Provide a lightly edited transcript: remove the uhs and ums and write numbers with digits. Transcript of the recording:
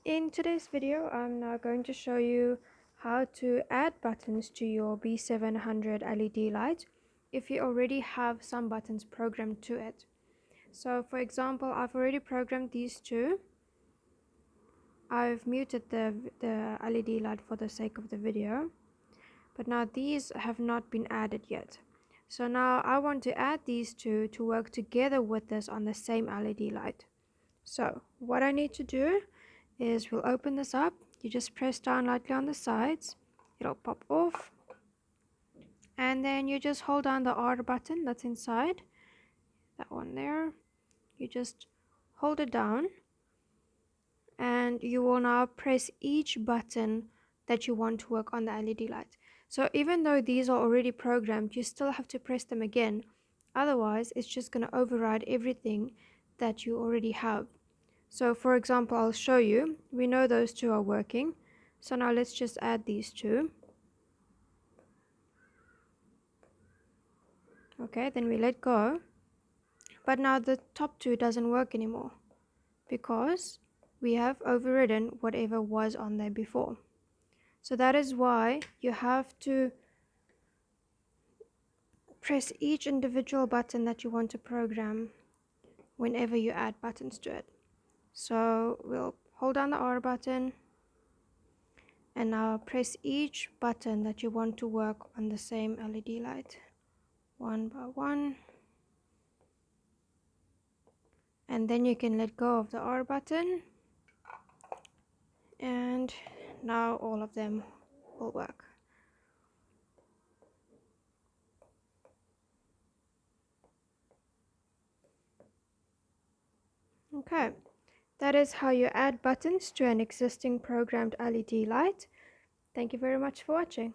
In today's video, I'm now going to show you how to add buttons to your B700 LED light if you already have some buttons programmed to it. So for example, I've already programmed these two. I've muted the LED light for the sake of the video, but now these have not been added yet. So now I want to add these two to work together with this on the same LED light. So what I need to do is we'll open this up. You just press down lightly on the sides, it'll pop off, and then you just hold down the R button that's inside, that one there. You just hold it down and you will now press each button that you want to work on the LED light. So even though these are already programmed, you still have to press them again, otherwise it's just going to override everything that you already have. So for example, I'll show you. We know those two are working. So now let's just add these two. Okay, then we let go. But now the top two doesn't work anymore because we have overridden whatever was on there before. So that is why you have to press each individual button that you want to program whenever you add buttons to it. So we'll hold down the R button and now press each button that you want to work on the same LED light, one by one. And then you can let go of the R button, and now all of them will work. Okay, that is how you add buttons to an existing programmed LED light. Thank you very much for watching.